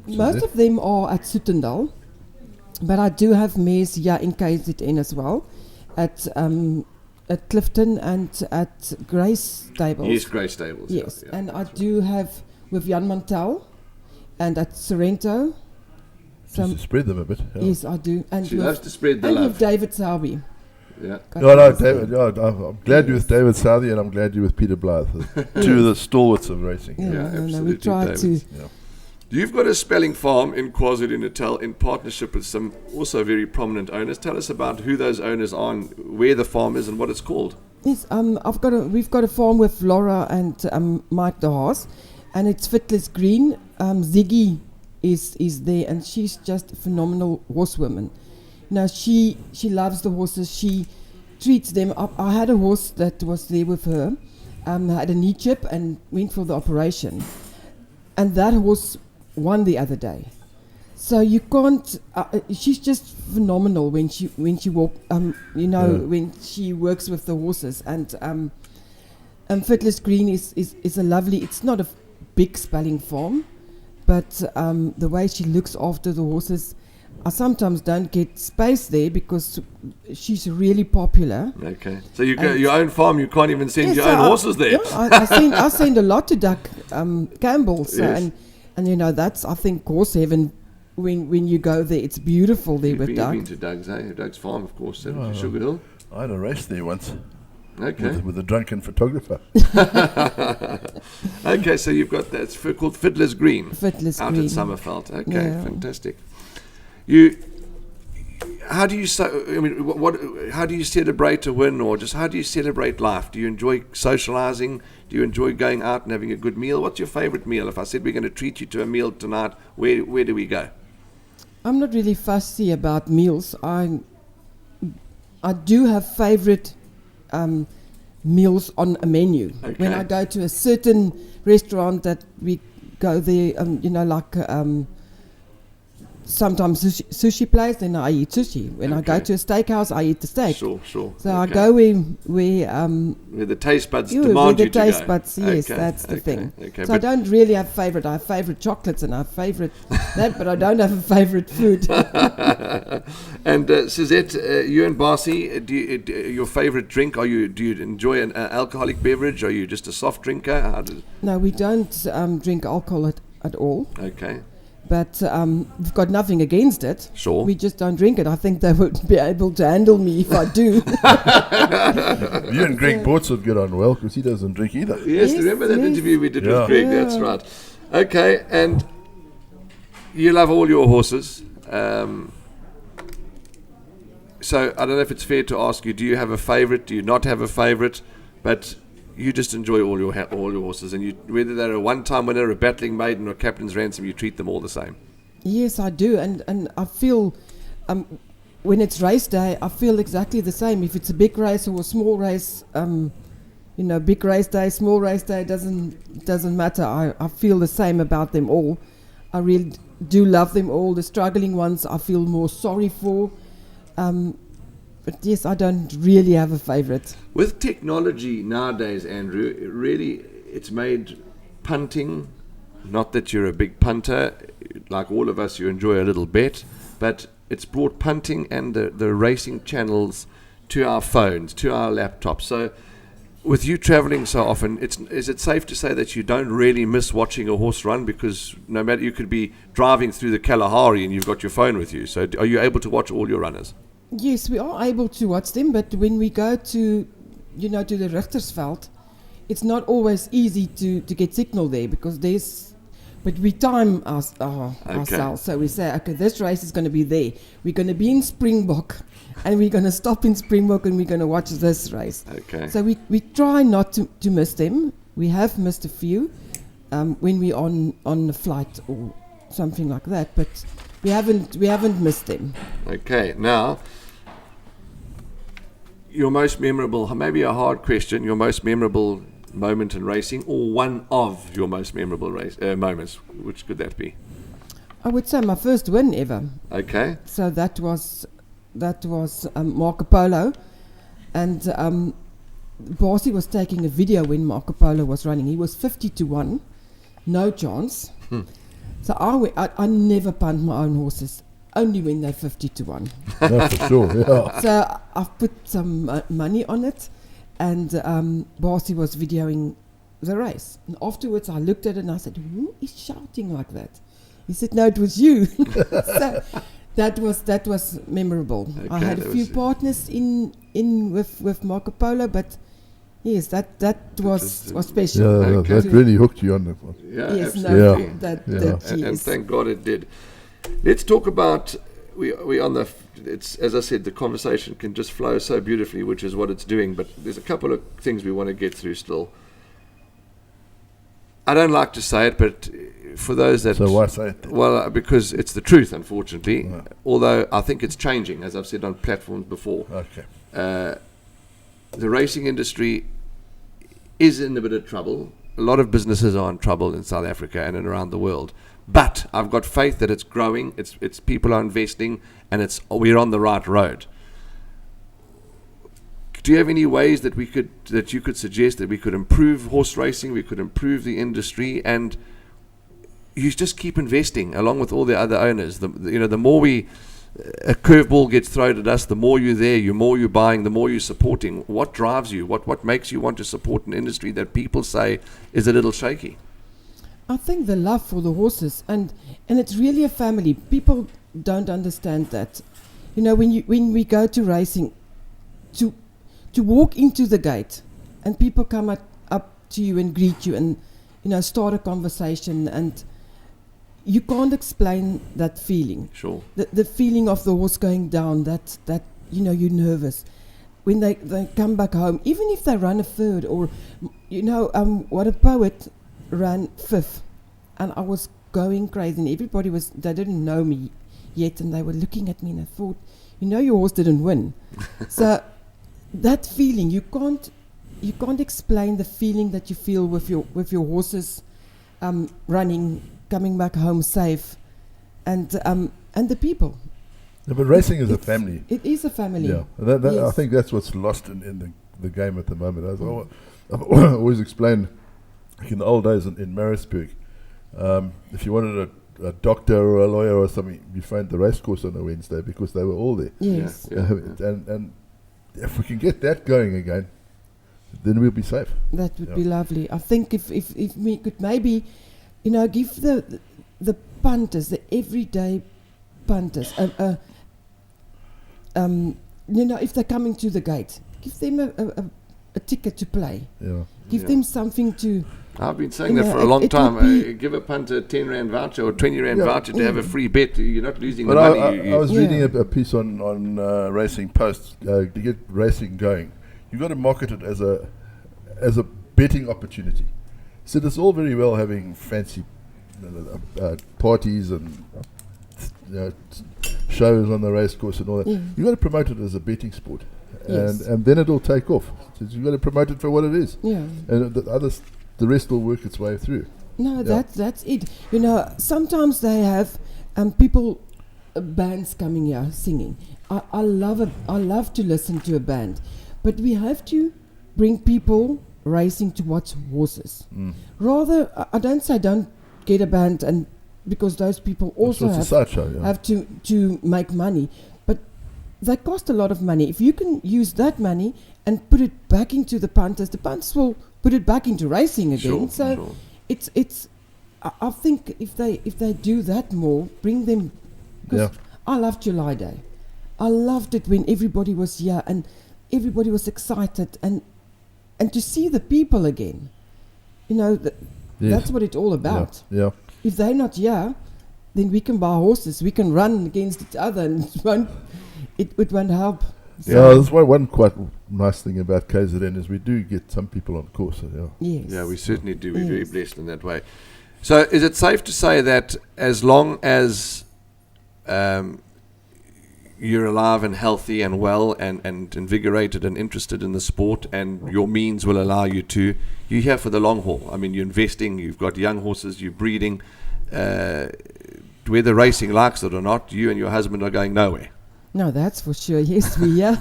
Most of them are at Soetendal, but I do have mares here in KZN as well, at Clifton and at Grace Stables. Yes, Grace Stables. Yes, yeah. and I do have with Jan Mantel and at Sorrento. Just to spread them a bit. Yeah. Yes, I do. And She loves to spread the and love. with David Selby. Yeah. No, David. Yeah, I'm glad you're with David Southey, and I'm glad you're with Peter Blythe, two of the stalwarts of racing. Yeah, absolutely. we try to. Yeah. You've got a spelling farm in KwaZulu-Natal in partnership with some also very prominent owners. Tell us about who those owners are, and where the farm is, and what it's called. Yes, we've got a farm with Laura and Mike de Haas, and it's Fiddlers Green. Ziggy is there, and she's just a phenomenal horsewoman. Now she loves the horses. She treats them up. I had a horse that was there with her, had a knee chip and went for the operation, and that horse won the other day. So you can't. She's just phenomenal when she walk. When she works with the horses, and Fiddlers Green is a lovely. It's not a big spelling farm, but the way she looks after the horses, I sometimes don't get space there because she's really popular. Okay, so you got your own farm. You can't even send your own horses there. Yeah, I send a lot to Doug Campbell. So Yes. and that's, I think, horse heaven. When you go there, it's beautiful there with You've Doug. been to Doug's farm, of course, Sugar Hill. I had a race there once. Okay. With a drunken photographer. Okay, so you've got that called Fiddlers Green. Fiddlers out Green. at Summerveld. Okay, Yeah. fantastic. How do you celebrate a win, or just how do you celebrate life? Do you enjoy socializing? Do you enjoy going out and having a good meal? What's your favorite meal? If I said we're going to treat you to a meal tonight, where do we go? I'm not really fussy about meals. I do have favorite meals on a menu. Okay. When I go to a certain restaurant that we go there, sometimes sushi place, then I eat sushi. When I go Okay. to a steakhouse, I eat the steak. Sure. So Okay. I go where Where the taste buds where demand the you to taste go. buds, yes, Okay, that's the thing. Okay, So I but don't really have favorite. I have favorite chocolates and I have favorite that, but I don't have a favorite food. and Suzette, you and Basie, your favorite drink? Do you enjoy an alcoholic beverage? Are you just a soft drinker? No, we don't drink alcohol at all. Okay. But we've got nothing against it. Sure. We just don't drink it. I think they would be able to handle me if I do. You and Greg Bortz would get on well because he doesn't drink either. Yes, Yes, remember that yes. interview we did Yeah. with Greg? Yeah. That's right. Okay, and you love all your horses. So I don't know if it's fair to ask you, do you have a favorite? Do you not have a favorite? But you just enjoy all your horses, and whether they're a one-time winner, a battling maiden, or captain's ransom, you treat them all the same. Yes, I do. And I feel when it's race day, I feel exactly the same. If it's a big race or a small race, big race day, small race day, doesn't matter. I feel the same about them all. I really do love them all. The struggling ones I feel more sorry for. But yes, I don't really have a favorite. With technology nowadays, Andrew, really, it's made punting, not that you're a big punter, like all of us, you enjoy a little bet, but it's brought punting and the racing channels to our phones, to our laptops. So with you traveling so often, is it safe to say that you don't really miss watching a horse run? Because no matter, you could be driving through the Kalahari and you've got your phone with you. So are you able to watch all your runners? Yes, we are able to watch them, but when we go to the Richtersveld, it's not always easy to get signal there because but we time ourselves. So we say, okay, this race is going to be there. We're going to be in Springbok and we're going to stop in Springbok and we're going to watch this race. Okay. So we try not to miss them. We have missed a few when we're on the flight or something like that, but we haven't missed them. Okay, now, your most memorable, maybe a hard question, your most memorable moment in racing, or one of your most memorable moments, which could that be? I would say my first win ever. Okay. So that was Marco Polo, and Bossy was taking a video when Marco Polo was running. He was 50-1, no chance. So I never punt my own horses, only when they're 50-1. No, for sure, yeah. So I've put some money on it, and Bossy was videoing the race. And afterwards I looked at it and I said, who is shouting like that? He said, no, it was you. So that was memorable. Okay, I had a few partners in with Marco Polo, but yes, that was special. Yeah, Okay. that really hooked you on that one. Yeah, Yes, absolutely. no, that And yes. thank God it did. Let's talk about, we on the, it's, as I said, the conversation can just flow so beautifully, which is what it's doing, but there's a couple of things we want to get through still. I don't like to say it, but for those that... So why say it then? Well, because it's the truth, unfortunately, Right. although I think it's changing, as I've said on platforms before. Okay. The racing industry is in a bit of trouble. A lot of businesses are in trouble in South Africa and around the world. But I've got faith that it's growing, it's people are investing, and we're on the right road. Do you have any ways that you could suggest that we could improve horse racing, we could improve the industry, and you just keep investing along with all the other owners? The more a curveball gets thrown at us, the more you're there, the more you're buying, the more you're supporting. What drives you? What makes you want to support an industry that people say is a little shaky? I think the love for the horses, and it's really a family. People don't understand that. When we go to racing, to walk into the gate, and people come up to you and greet you, and start a conversation, and you can't explain that feeling. Sure. The feeling of the horse going down. That you're nervous when they come back home, even if they run a third, or what a poet ran fifth, and I was going crazy, and they didn't know me yet, and they were looking at me, and I thought, your horse didn't win. So that feeling, you can't explain the feeling that you feel with your horses running, coming back home safe, and the people. Yeah, but racing is a family. It is a family. Yeah, Yes. I think that's what's lost in the game at the moment. I've always explained, like in the old days in Maritzburg, if you wanted a doctor or a lawyer or something, you found the racecourse on a Wednesday because they were all there. Yes. Yeah. And if we can get that going again, then we'll be safe. That would be lovely. I think if we could maybe, give the punters, the everyday punters, if they're coming to the gate, give them a ticket to play. Yeah. Give them something to... I've been saying that for a long time. Give a punter a 10 Rand voucher or 20 Rand voucher to have a free bet. You're not losing the money. I was reading a piece on Racing Post to get racing going. You've got to market it as a betting opportunity. So it's all very well having fancy parties and shows on the racecourse and all that. You've got to promote it as a betting sport. And then it'll take off. So you've got to promote it for what it is. Yeah. And the rest will work its way through. No, that's it. Sometimes they have bands coming here singing. I love to listen to a band, but we have to bring people racing to watch horses. Rather, I don't say don't get a band, and because those people also have to make money, but they cost a lot of money. If you can use that money and put it back into the punters will put it back into racing again. It's I think if they do that more, bring them. Because I loved July Day. I loved it when everybody was here and everybody was excited and to see the people again. You know, that's what it's all about. Yeah. If they're not here, then we can buy horses. We can run against each other, and it won't help. So that's one quite nice thing about KZN is we do get some people on course. Yes. Yeah, we certainly do. We're very blessed in that way. So is it safe to say that as long as you're alive and healthy and well and invigorated and interested in the sport and your means will allow you to, you're here for the long haul? I mean, you're investing, you've got young horses, you're breeding. Whether racing likes it or not, you and your husband are going nowhere. No, that's for sure. Yes, we are.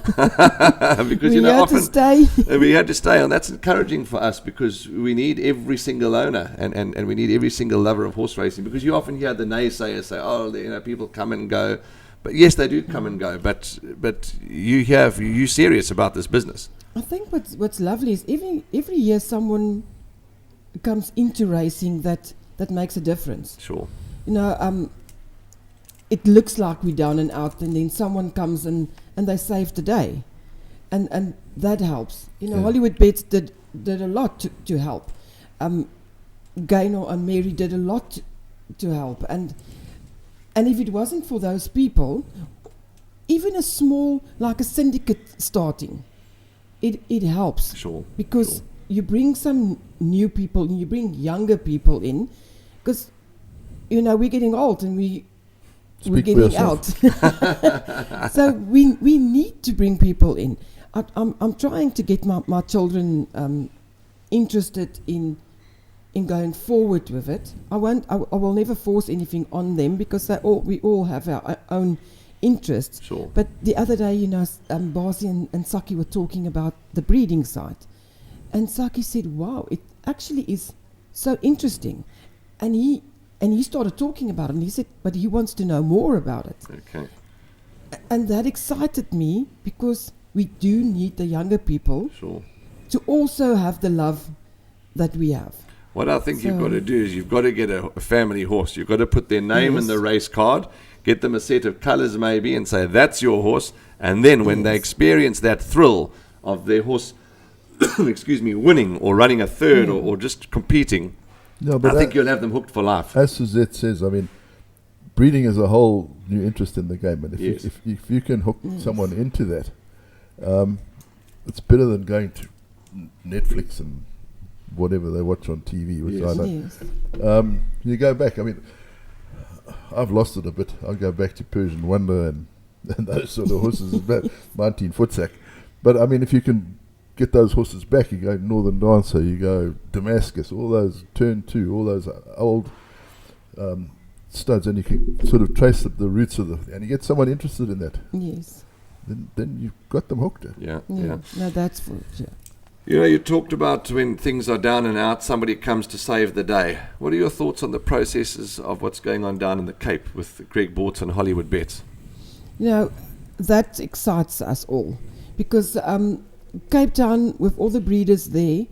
Because we often to stay. We had to stay, and that's encouraging for us because we need every single owner and we need every single lover of horse racing. Because you often hear the naysayers say, "Oh, people come and go," but yes, they do come and go. But you serious about this business? I think what's lovely is every year someone comes into racing that makes a difference. Sure. It looks like we're down and out, and then someone comes and they save the day, and that helps. Hollywood Bets did a lot to help. Gaynor and Mary did a lot to help, and if it wasn't for those people, even a small, like a syndicate starting, it helps. Sure. Because you bring some new people and you bring younger people in, because we're getting old and we're getting out. So we need to bring people in. I'm trying to get my children interested in going forward with it. I will never force anything on them because we all have our own interests. Sure. But the other day, Basie and Saki were talking about the breeding side, and Saki said, "Wow, it actually is so interesting," and he started talking about it, and he said, but he wants to know more about it. Okay. And that excited me because we do need the younger people to also have the love that we have. What I think you've got to do is you've got to get a family horse. You've got to put their name in the race card, get them a set of colours maybe, and say, that's your horse. And then when they experience that thrill of their horse, winning or running a third or just competing, I think you'll have them hooked for life. As Suzette says, I mean, breeding is a whole new interest in the game, and if you can hook someone into that, it's better than going to Netflix and whatever they watch on TV. Which I don't. You go back. I mean, I've lost it a bit. I'll go back to Persian Wonder and those sort of horses, about 19 footsack. But I mean, if you can get those horses back, you go Northern Dancer, you go Damascus, all those Turn 2, all those old studs, and you can sort of trace the roots of and you get someone interested in that. Yes. Then you've got them hooked. Yeah. No, that's for sure. You talked about when things are down and out, somebody comes to save the day. What are your thoughts on the processes of what's going on down in the Cape with Greg Bortz and Hollywood Bets? That excites us all because Cape Town, with all the breeders there,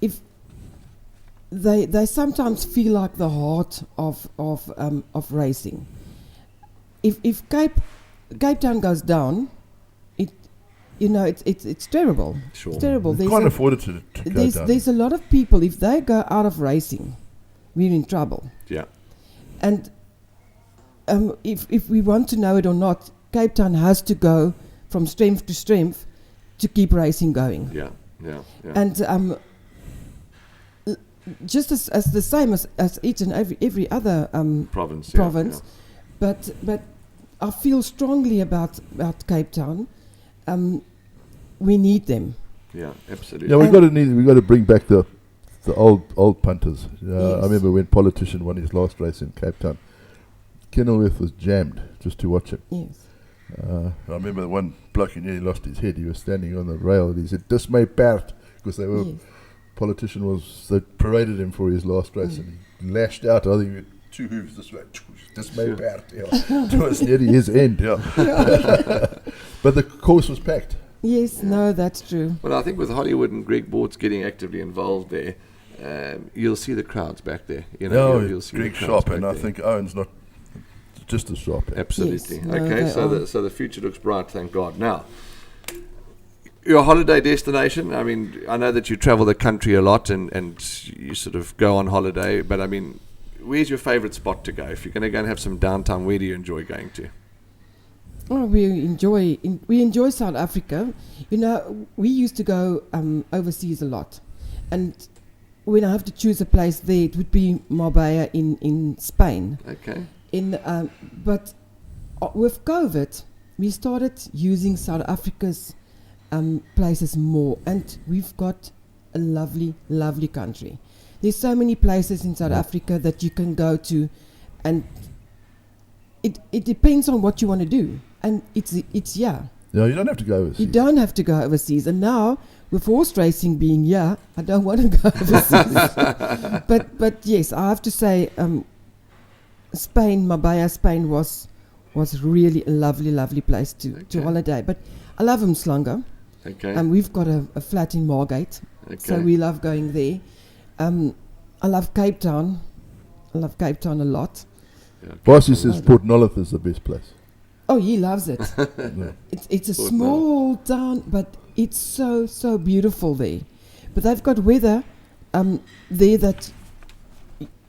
if they sometimes feel like the heart of racing. If Cape Town goes down, it's terrible. Sure. It's terrible. You can't afford it to go down. There's a lot of people, if they go out of racing, we're in trouble. Yeah. And if we want to know it or not, Cape Town has to go from strength to strength to keep racing going. Yeah. And just as the same as each and every other province. But I feel strongly about Cape Town. We need them. Yeah, absolutely. Yeah, we got to bring back the old punters. I remember when Politician won his last race in Cape Town, Kenilworth was jammed just to watch him. Yes. I remember the one bloke who nearly lost his head. He was standing on the rail and he said, "Dis my perd," because they were politician was, they paraded him for his last race, and he lashed out. I think he had 2 hooves this way. Just made bad. It was nearly his end. But the course was packed. Yes, no, that's true. Well, I think with Hollywood and Greg Bortz getting actively involved there, you'll see the crowds back there. You'll see Greg the crowds sharp, back and there. I think Owen's not just as sharp. Absolutely. Yes, no, Okay, they so the future looks bright, thank God. Now, your holiday destination, I mean, I know that you travel the country a lot and you sort of go on holiday, but I mean, where's your favourite spot to go? If you're going to go and have some downtime, where do you enjoy going to? Oh, we enjoy South Africa. We used to go overseas a lot, and when I have to choose a place there, it would be Marbella in Spain. Okay. But with COVID, we started using South Africa's places more, and we've got a lovely, lovely country. There's so many places in South Africa that you can go to, and it depends on what you want to do. And it's Yeah, you don't have to go overseas. You don't have to go overseas. And now, with horse racing being I don't want to go overseas. but yes, I have to say, Spain, Marbella, Spain was really a lovely, lovely place to holiday. But I love Umhlanga. Okay. We've got a flat in Margate, so we love going there. I love Cape Town. I love Cape Town a lot. Bossy says Port Nolloth is the best place. Oh, he loves it. Yeah. It's a small town, but it's so beautiful there. But they've got weather there that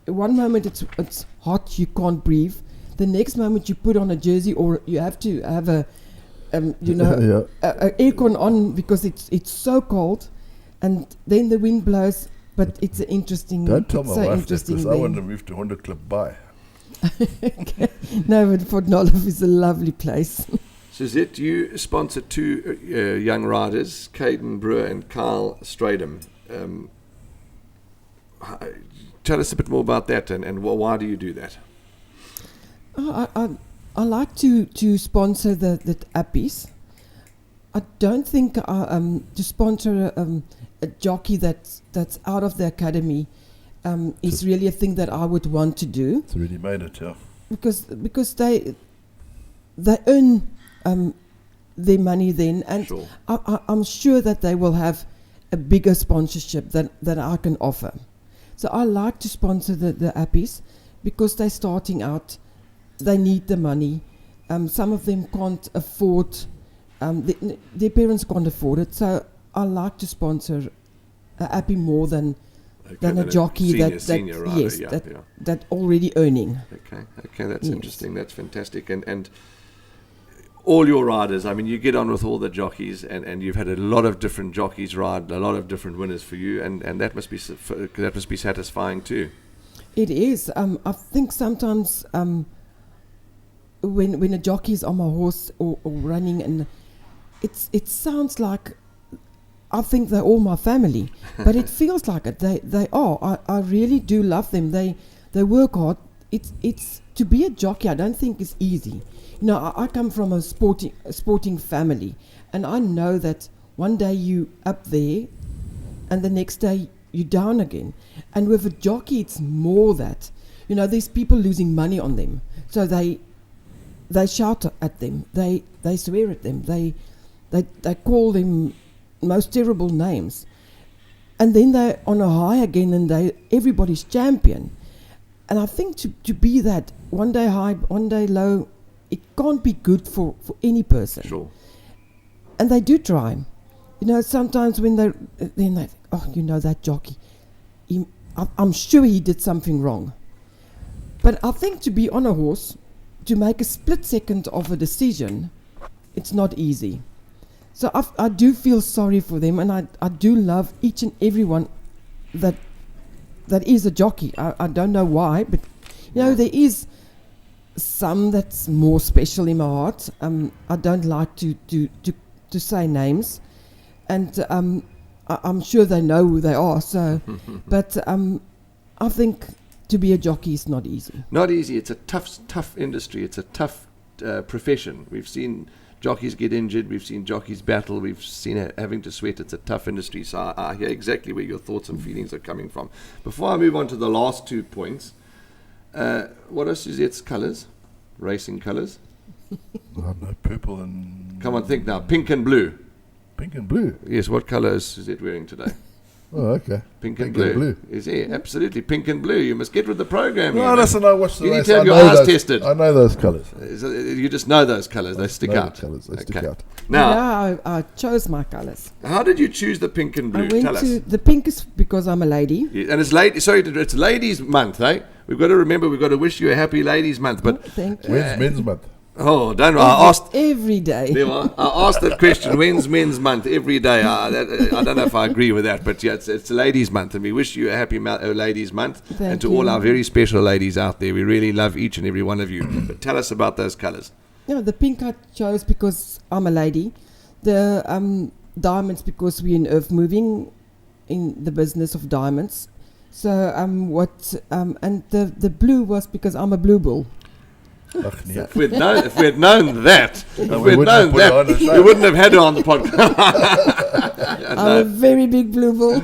one moment it's hot, you can't breathe. The next moment you put on a jersey, or you have to have a aircon on because it's so cold, and then the wind blows. But it's an interesting. Don't tell my so wife interesting that, because I want to move to Honda Club by. No, but Port Nolloth is a lovely place. Suzette, you sponsor 2 young riders, Caden Brewer and Kyle Stradham. Tell us a bit more about that, and why do you do that? I like to sponsor the appies. I don't think to sponsor a jockey that's out of the academy is really a thing that I would want to do. It's already made it, yeah. Because they earn their money then, and Sure. I'm sure that they will have a bigger sponsorship than I can offer. So I like to sponsor the appies because they're starting out. They need the money. Some of them can't afford. Their parents can't afford it. So I like to sponsor an appy more than a jockey senior rider, that already earning. Okay, that's Yes. interesting. That's fantastic. And all your riders, I mean, you get on with all the jockeys, and you've had a lot of different jockeys ride, a lot of different winners for you, and that must be satisfying too. It is. I think sometimes when a jockey's on my horse or running, and it sounds like I think they're all my family, but it feels like it. They are. I really do love them. They work hard. It's to be a jockey. I don't think it's easy. I come from a sporting family, and I know that one day you up there, and the next day you down again. And with a jockey, it's more that. There's people losing money on them, so they shout at them. They swear at them. They call them most terrible names, and then they're on a high again, and everybody's champion. And I think to be that one day high, one day low, it can't be good for any person. Sure. And they do try. Sometimes when they think, that jockey, I'm sure he did something wrong. But I think to be on a horse, to make a split second of a decision, it's not easy. So I do feel sorry for them, and I do love each and every one that is a jockey. I don't know why, but there is some that's more special in my heart. I don't like to say names, and I'm sure they know who they are. So, but I think to be a jockey is not easy. Not easy. It's a tough industry. It's a tough profession. We've seen jockeys get injured. We've seen jockeys battle. We've seen having to sweat. It's a tough industry. So I hear exactly where your thoughts and feelings are coming from. Before I move on to the last 2 points, what are Suzette's colours? Racing colours? No, purple and... Come on, think now. Pink and blue. Pink and blue? Yes, what colour is Suzette wearing today? Oh, okay. Pink and blue. Is he? Absolutely. Pink and blue. You must get with the program. No, listen, I watched the You race. need to have I your know eyes those- tested. I know those colours. You just know those colours. They stick Know out. the colours, they stick Okay. out. Now, Yeah, I chose my colours. how did you choose the pink and blue? I went Tell us. to the pink is because I'm a lady. Yeah, and it's Ladies' Month, eh? We've got to remember, we've got to wish you a happy Ladies' Month. But Thank you. When's Men's Month? don't know. I asked. Every day. There I asked that question. When's Men's Month? Every day. I don't know if I agree with that, but yeah, it's Ladies' Month, and we wish you a happy Ladies' Month. Thank and to you. all our very special ladies out there, we really love each and every one of you. But tell us about those colours. Yeah, the pink I chose because I'm a lady. The diamonds because we're in earth moving, in the business of diamonds. So and the blue was because I'm a blue bull. Ach, nee. If we'd known that, we wouldn't have put her on the show. we wouldn't have had her on the podcast. I'm a very big blue bull.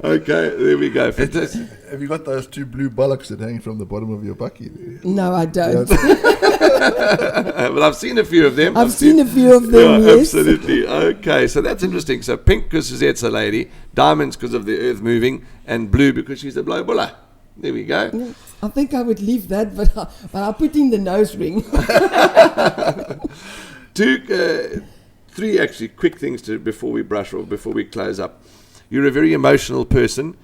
Okay, there we go. Fantastic. Have you got those 2 blue bollocks that hang from the bottom of your bucky? No, I don't. Well, I've seen a few of them. I've seen a few of them, Yeah, yes. absolutely. Okay, so that's interesting. So pink because Suzette's a lady, diamonds because of the earth moving, and blue because she's a blow buller. There we go. Yeah, I think I would leave that, but I'll put in the nose ring. 3 actually quick things before we brush or before we close up. You're a very emotional person.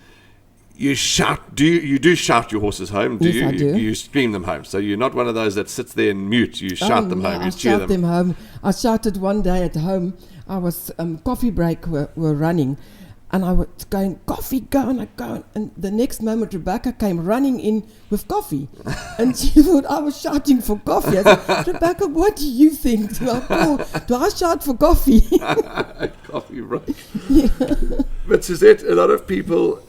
You shout. You do shout your horses home? Do Yes, you? I do. You scream them home. So you're not one of those that sits there and mute. You shout them No, home. I You cheer shout them home. I shouted one day at home. I was coffee break were running, and I was going, coffee, go on, go on. And the next moment, Rebecca came running in with coffee. And she thought I was shouting for coffee. I said, Rebecca, what do you think? Do I shout for coffee? Coffee break. But Suzette, a lot of people,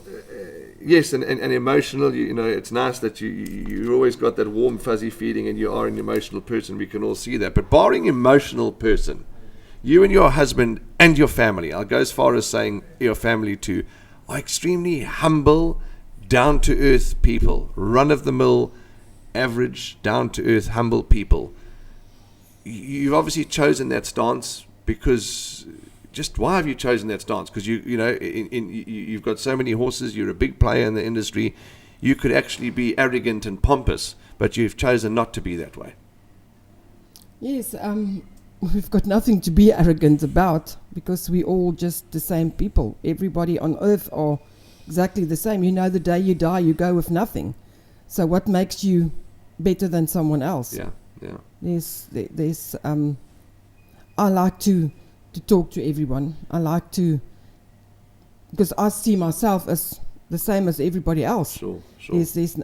yes, and emotional. You know, it's nice that you always got that warm, fuzzy feeling, and you are an emotional person. We can all see that. But barring emotional person, you and your husband and your family, I'll go as far as saying your family too, are extremely humble, down-to-earth people, run-of-the-mill, average, down-to-earth, humble people. You've obviously chosen that stance because... Just why have you chosen that stance? Because you've got so many horses. You're a big player in the industry. You could actually be arrogant and pompous, but you've chosen not to be that way. Yes, we've got nothing to be arrogant about because we're all just the same people. Everybody on earth are exactly the same. You know, the day you die, you go with nothing. So what makes you better than someone else? Yeah. There's I like to talk to everyone. I like to, because I see myself as the same as everybody else. Sure.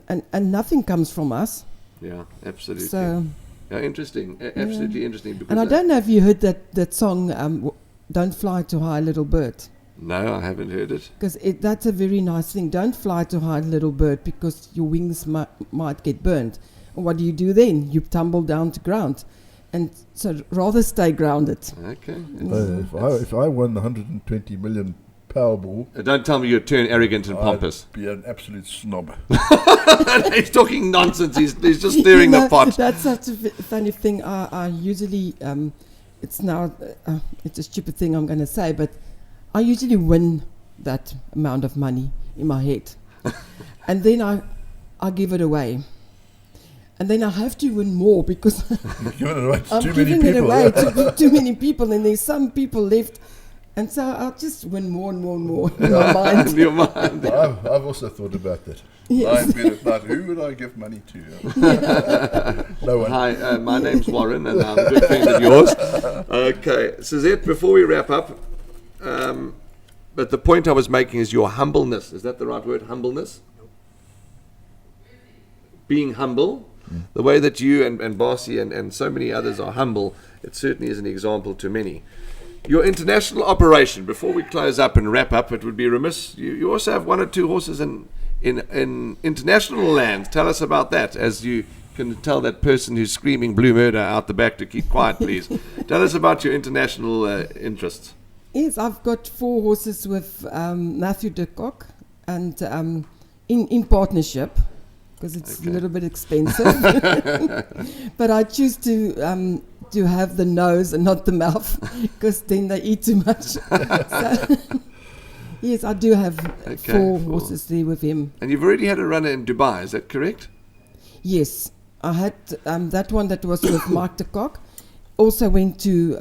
And nothing comes from us. Yeah, absolutely. So, yeah, interesting. Absolutely interesting. Because and I don't know if you heard that song, Don't Fly Too High, Little Bird. No, I haven't heard it. Because that's a very nice thing. Don't fly too high, little bird, because your wings might get burned. And what do you do then? You tumble down to ground. And so rather stay grounded. Okay. If I won the 120 million Powerball, Don't tell me you'd turn arrogant and pompous. I'd be an absolute snob. He's talking nonsense. He's just stirring the pot. That's such a funny thing. I usually, it's a stupid thing I'm going to say, but I usually win that amount of money in my head. And then I give it away. And then I have to win more because I'm giving it away to too many people, and there's some people left, and so I'll just win more and more and more in my mind. In your mind. I've also thought about that. Yes. Lying bed at night, who would I give money to? No one. Hi, my name's Warren, and I'm a good friend of yours. Okay, Suzette, before we wrap up, but the point I was making is your humbleness. Is that the right word, humbleness? Being humble. The way that you and Bossy and so many others are humble, it certainly is an example to many. Your international operation, before we close up and wrap up, it would be remiss. You also have 1 or 2 horses in international lands. Tell us about that as you can tell that person who's screaming blue murder out the back to keep quiet, please. Tell us about your international interests. Yes, I've got 4 horses with Matthew de Kock, and in partnership, because it's a little bit expensive. But I choose to have the nose and not the mouth, because then they eat too much. So yes, I do have 4 horses there with him. And you've already had a runner in Dubai, is that correct? Yes, I had that one that was with Mark de Kock. Also went to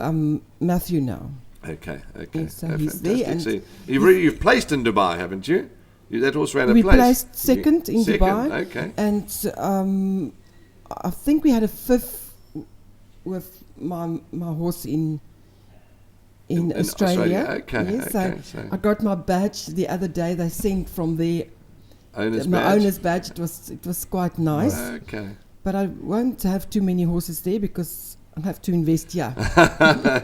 Matthew now. Okay. Yes, so he's there. And so you've placed in Dubai, haven't you? That horse ran a place. We placed second in Dubai. Okay. And I think we had a 5th with my horse in Australia. Okay. Yes, so I got my badge the other day. They sent from their owner's badge. It was quite nice. Okay. But I won't have too many horses there because I have to invest here.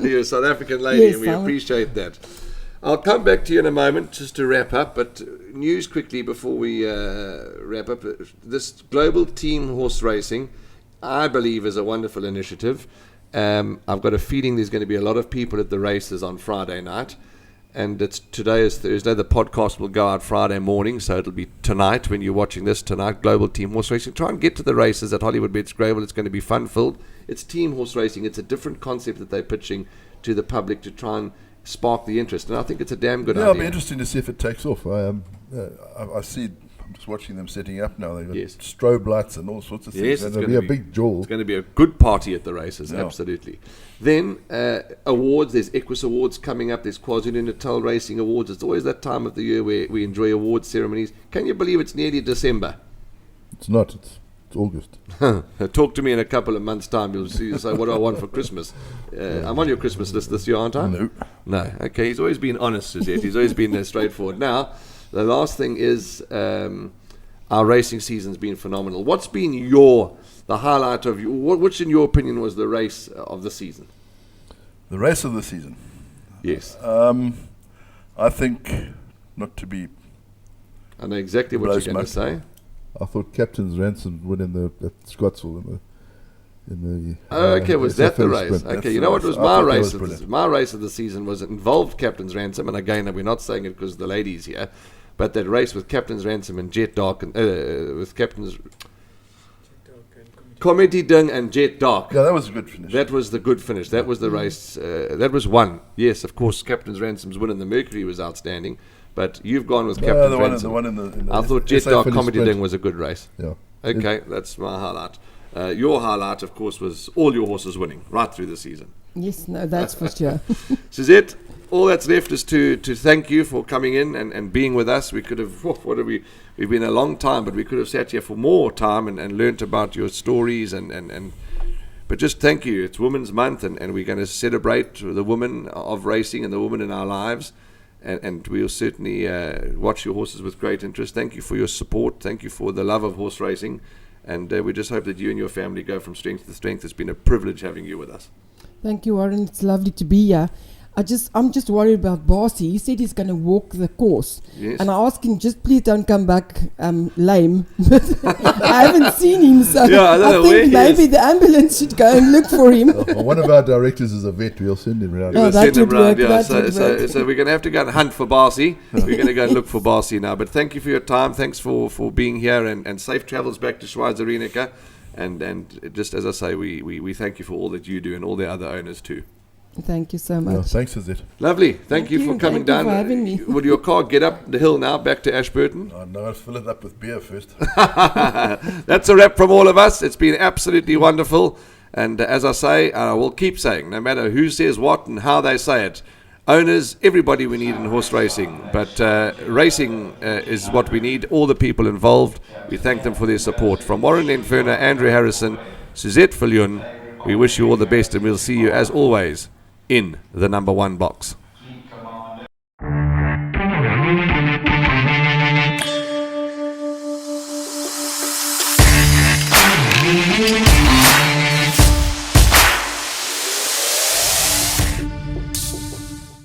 You're a South African lady, yes, and we appreciate that. I'll come back to you in a moment just to wrap up, but news quickly before we wrap up. This global team horse racing, I believe, is a wonderful initiative. I've got a feeling there's going to be a lot of people at the races on Friday night, and today is Thursday. The podcast will go out Friday morning, so it'll be tonight when you're watching this tonight. Global team horse racing. Try and get to the races at Hollywood Bets Gravel. It's going to be fun-filled. It's team horse racing. It's a different concept that they're pitching to the public to try and spark the interest, and I think it's a damn good idea. It'll be interesting to see if it takes off. I see. I'm just watching them setting up now. They've got strobe lights and all sorts of things. Yes, and it'll be a big jaw. It's going to be a good party at the races, absolutely. Then awards. There's Equus Awards coming up. There's KwaZulu-Natal Racing Awards. It's always that time of the year where we enjoy award ceremonies. Can you believe it's nearly December? It's not. It's August. Talk to me in a couple of months' time. You'll see. You'll say, what do I want for Christmas? I'm on your Christmas list this year, aren't I? No. Okay, he's always been honest, Suzette. He's always been straightforward. Now, the last thing is our racing season's been phenomenal. What's been the highlight of which, in your opinion, was the race of the season? The race of the season? Yes. I think, not to be... I know exactly what you're going to say. I thought Captain's Ransom win at Scottsville in the okay, was that the race? Sprint. Okay, you know what was my race? My race of the season was involved Captain's Ransom, and again, we're not saying it because the ladies here, but that race with Captain's Ransom and Jet Dark, and with Captain's Comedy Ding and Jet Dark. Yeah, that was a good finish. That was the good finish. That was the race. That was one. Yes, of course, Captain's Ransom's win in the Mercury was outstanding. But you've gone with Captain's Ransom. The one in the I thought Jet Dark Comedy Ding was a good race. Yeah. Okay, that's my highlight. Your highlight, of course, was all your horses winning right through the season. Yes, no, that's for sure. Suzette, all that's left is to thank you for coming in and being with us. We could have, we've been a long time, but we could have sat here for more time and learnt about your stories but just thank you. It's Women's Month, and we're going to celebrate the women of racing and the women in our lives. And we'll certainly watch your horses with great interest. Thank you for your support. Thank you for the love of horse racing. And we just hope that you and your family go from strength to strength. It's been a privilege having you with us. Thank you, Warren. It's lovely to be here. I'm just worried about Bossy. He said he's going to walk the course. Yes. And I asked him, just please don't come back lame. I haven't seen him, so I think maybe the ambulance should go and look for him. One of our directors is a vet. We'll send him around. That would work. So we're going to have to go and hunt for Basie. We're going to go and look for Basie now. But thank you for your time. Thanks for being here, and safe travels back to Schweizer. And just as I say, we thank you for all that you do and all the other owners too. Thank you so much. Yeah, thanks, Suzette. Lovely. Thank you for coming down. Thank you for having me. Will your car get up the hill now back to Ashburton? No, I'll fill it up with beer first. That's a wrap from all of us. It's been absolutely wonderful. And as I say, we'll keep saying, no matter who says what and how they say it, owners, everybody we need in horse racing. But racing is what we need, all the people involved. We thank them for their support. From Warren Lenferna, Andrew Harrison, Suzette Viljoen, we wish you all the best, and we'll see you, as always, in the number 1 box.